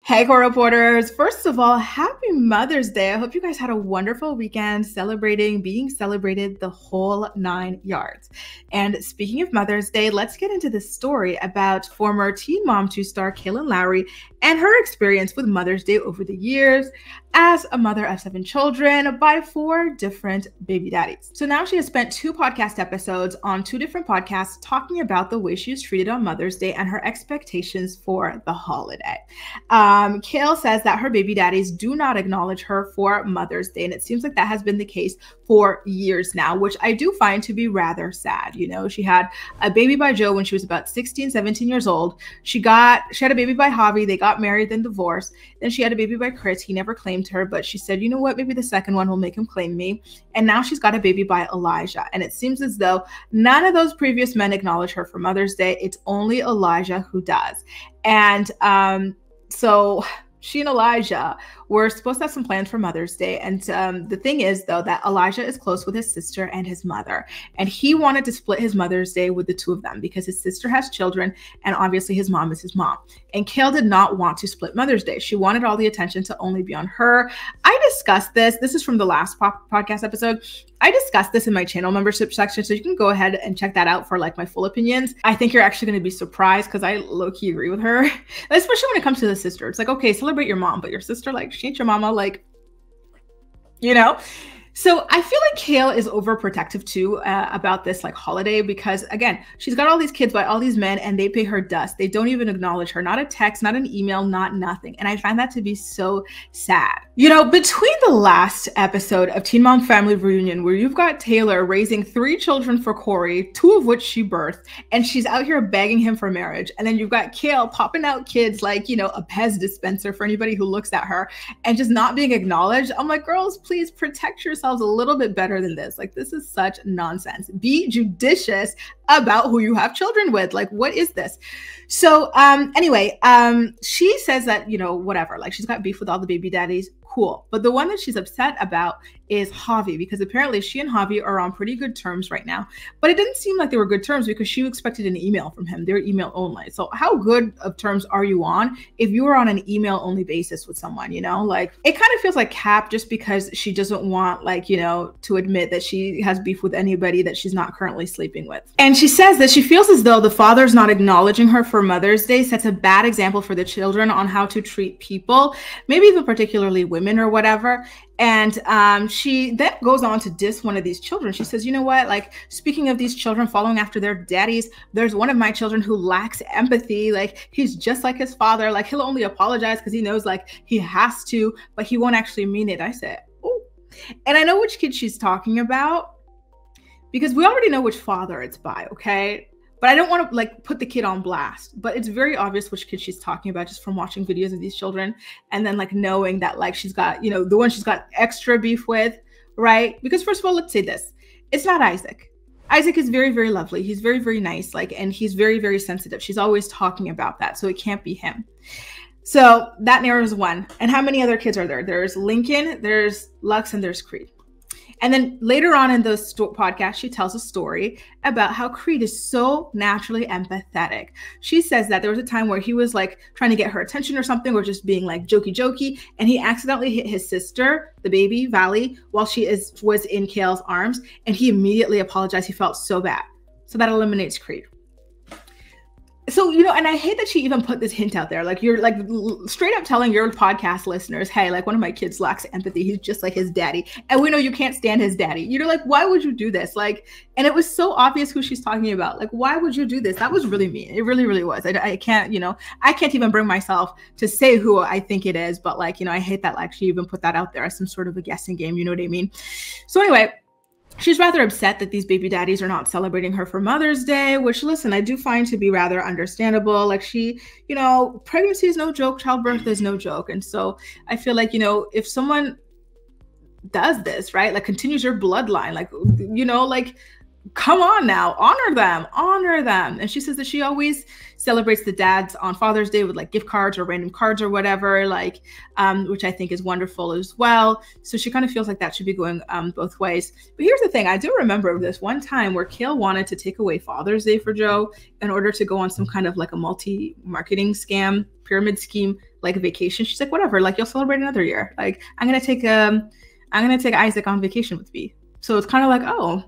Hey, Core Reporters. First of all, happy Mother's Day. I hope you guys had a wonderful weekend celebrating, being celebrated the whole 9 yards. And speaking of Mother's Day, let's get into this story about former Teen Mom 2 star Kail Lowry and her experience with Mother's Day over the years as a mother of 7 children by 4 different baby daddies. So now she has spent 2 podcast episodes on 2 different podcasts talking about the way she was treated on Mother's Day and her expectations for the holiday. Kail says that her baby daddies do not acknowledge her for Mother's Day, and it seems like that has been the case for years now, which I do find to be rather sad. You know, she had a baby by Joe when she was about 16, 17 years old. She had a baby by Javi. They got married, then divorced. Then she had a baby by Chris. He never claimed her, but she said, you know what, maybe the second one will make him claim me. And now she's got a baby by Elijah. And it seems as though none of those previous men acknowledge her for Mother's Day. It's only Elijah who does. And so she and Elijah were supposed to have some plans for Mother's Day. And the thing is, though, that Elijah is close with his sister and his mother. And he wanted to split his Mother's Day with the 2 of them because his sister has children and obviously his mom is his mom. And Kail did not want to split Mother's Day. She wanted all the attention to only be on her. I discussed this. This is from the last podcast episode. I discussed this in my channel membership section, so you can go ahead and check that out for like my full opinions. I think you're actually going to be surprised because I low-key agree with her, especially when it comes to the sister. It's like, okay, celebrate your mom, but your sister, like, she ain't your mama, like, you know? So I feel like Kail is overprotective too about this like holiday because, again, she's got all these kids by all these men and they pay her dust. They don't even acknowledge her, not a text, not an email, not nothing. And I find that to be so sad. You know, between the last episode of Teen Mom Family Reunion, where you've got Taylor raising 3 children for Corey, 2 of which she birthed, and she's out here begging him for marriage. And then you've got Kail popping out kids like, you know, a Pez dispenser for anybody who looks at her and just not being acknowledged. I'm like, girls, please protect yourself a little bit better than this. Like, this is such nonsense. Be judicious about who you have children with. Like, what is this? So anyway, she says that, you know, whatever, like she's got beef with all the baby daddies. Cool. But the one that she's upset about is Javi, because apparently she and Javi are on pretty good terms right now. But it didn't seem like they were good terms because she expected an email from him. They're email only. So how good of terms are you on if you are on an email only basis with someone, you know? Like, it kind of feels like cap just because she doesn't want, like, you know, to admit that she has beef with anybody that she's not currently sleeping with. And she says that she feels as though the father's not acknowledging her for Mother's Day sets a bad example for the children on how to treat people, maybe even particularly women or whatever. And she then goes on to diss one of these children. She says, you know what, like, speaking of these children following after their daddies, there's one of my children who lacks empathy. Like, he's just like his father. Like, he'll only apologize because he knows like he has to, but he won't actually mean it. I said, oh, and I know which kid she's talking about because we already know which father it's by, okay? But I don't want to like put the kid on blast, but it's very obvious which kid she's talking about just from watching videos of these children and then like knowing that like she's got, you know, the one she's got extra beef with, right? Because first of all, let's say this, it's not Isaac. Isaac is very, very lovely. He's very, very nice. Like, and he's very, very sensitive. She's always talking about that. So it can't be him. So that narrows one. And how many other kids are there? There's Lincoln, there's Lux, and there's Creed. And then later on in the podcast, she tells a story about how Creed is so naturally empathetic. She says that there was a time where he was like trying to get her attention or something, or just being like jokey, and he accidentally hit his sister, the baby, Valley, while she was in Kail's arms, and he immediately apologized. He felt so bad. So that eliminates Creed. So, you know, and I hate that she even put this hint out there. Like, you're like straight up telling your podcast listeners, hey, like, one of my kids lacks empathy. He's just like his daddy. And we know you can't stand his daddy. You're like, why would you do this? Like, and it was so obvious who she's talking about. Like, why would you do this? That was really mean. It really, really was. I can't, you know, I can't even bring myself to say who I think it is. But like, you know, I hate that like she even put that out there as some sort of a guessing game. You know what I mean? So anyway, she's rather upset that these baby daddies are not celebrating her for Mother's Day, which, listen, I do find to be rather understandable. Like, she, you know, pregnancy is no joke, childbirth is no joke. And so I feel like, you know, if someone does this, right, like continues your bloodline, like, you know, like, Come on now, honor them, honor them. And she says that she always celebrates the dads on Father's Day with like gift cards or random cards or whatever, like, which I think is wonderful as well. So she kind of feels like that should be going both ways. But here's the thing, I do remember this one time where Kail wanted to take away Father's Day for Joe in order to go on some kind of like a multi-marketing scam, pyramid scheme, like a vacation. She's like, whatever, like you'll celebrate another year. Like I'm gonna take Isaac on vacation with me. So it's kind of like, oh,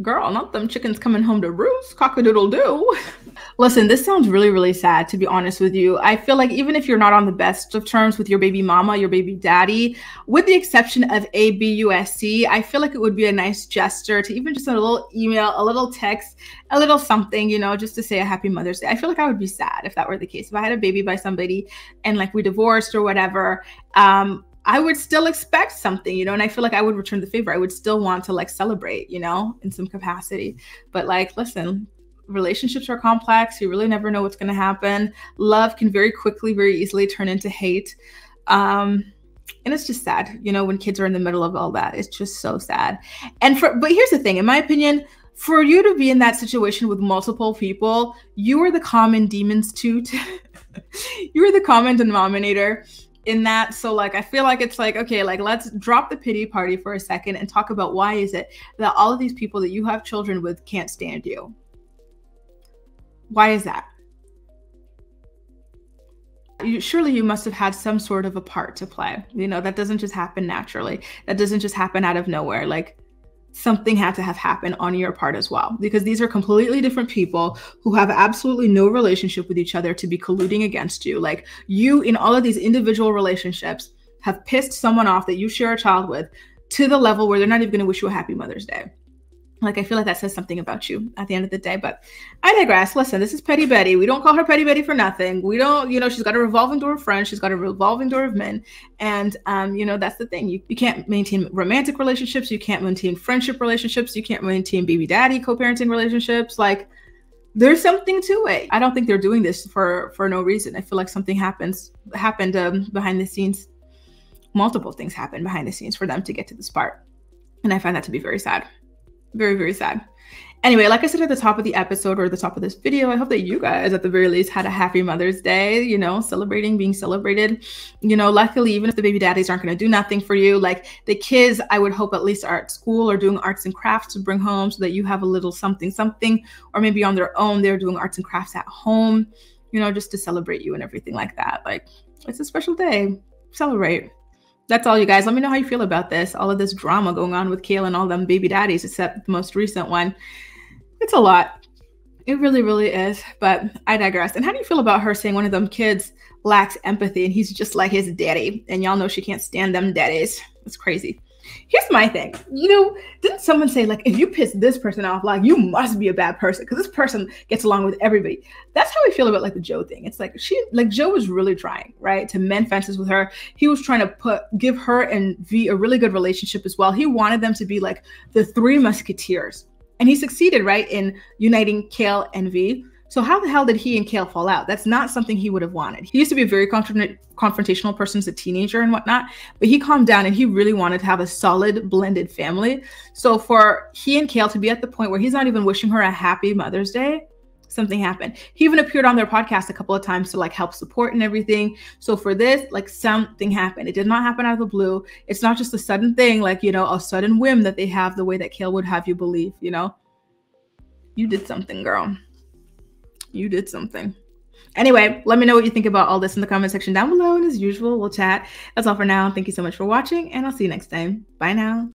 girl, not them chickens coming home to roost, cock-a-doodle-doo. Listen, this sounds really, really sad, to be honest with you. I feel like even if you're not on the best of terms with your baby mama, your baby daddy, with the exception of ABUSC, I feel like it would be a nice gesture to even just a little email, a little text, a little something, you know, just to say a happy Mother's Day. I feel like I would be sad if that were the case. If I had a baby by somebody and like we divorced or whatever, I would still expect something, you know, and I feel like I would return the favor. I would still want to like celebrate, you know, in some capacity. But like, listen, relationships are complex. You really never know what's going to happen. Love can very quickly, very easily turn into hate. And it's just sad, you know, when kids are in the middle of all that. It's just so sad. But here's the thing, in my opinion, for you to be in that situation with multiple people, you are the common demon's toot. You are the common denominator in that. So like, I feel like it's like, okay, like let's drop the pity party for a second and talk about why is it that all of these people that you have children with can't stand you? Why is that? Surely you must have had some sort of a part to play. You know, that doesn't just happen naturally. That doesn't just happen out of nowhere. Like something had to have happened on your part as well, because these are completely different people who have absolutely no relationship with each other to be colluding against you. Like you in all of these individual relationships have pissed someone off that you share a child with to the level where they're not even going to wish you a happy Mother's Day. Like, I feel like that says something about you at the end of the day, but I digress. Listen, this is Petty Betty. We don't call her Petty Betty for nothing. We don't, you know, she's got a revolving door of friends. She's got a revolving door of men. And, you know, that's the thing. You can't maintain romantic relationships. You can't maintain friendship relationships. You can't maintain baby daddy co-parenting relationships. Like, there's something to it. I don't think they're doing this for no reason. I feel like something happened behind the scenes. Multiple things happened behind the scenes for them to get to this part. And I find that to be very sad. Very, very sad. Anyway, like I said at the top of the episode or the top of this video, I hope that you guys at the very least had a happy Mother's Day, you know, celebrating, being celebrated. You know, luckily, even if the baby daddies aren't going to do nothing for you, like the kids, I would hope at least are at school or doing arts and crafts to bring home so that you have a little something, or maybe on their own, they're doing arts and crafts at home, you know, just to celebrate you and everything like that. Like, it's a special day. Celebrate. That's all, you guys. Let me know how you feel about this. All of this drama going on with Kail and all them baby daddies, except the most recent one. It's a lot. It really, really is. But I digress. And how do you feel about her saying one of them kids lacks empathy and he's just like his daddy? And y'all know she can't stand them daddies. It's crazy. Here's my thing. You know, didn't someone say, like, if you piss this person off, like, you must be a bad person because this person gets along with everybody. That's how I feel about, like, the Joe thing. It's like Joe was really trying, right, to mend fences with her. He was trying to give her and V a really good relationship as well. He wanted them to be like the three musketeers. And he succeeded, right, in uniting Kail and V. So how the hell did he and Kail fall out? That's not something he would have wanted. He used to be a very confrontational person as a teenager and whatnot, but he calmed down and he really wanted to have a solid blended family. So for he and Kail to be at the point where he's not even wishing her a happy Mother's Day, something happened. He even appeared on their podcast a couple of times to like help support and everything. So for this, like something happened. It did not happen out of the blue. It's not just a sudden thing, like, you know, a sudden whim that they have the way that Kail would have you believe, you know, you did something, girl. You did something. Anyway, let me know what you think about all this in the comment section down below. And as usual, we'll chat. That's all for now. Thank you so much for watching, and I'll see you next time. Bye now.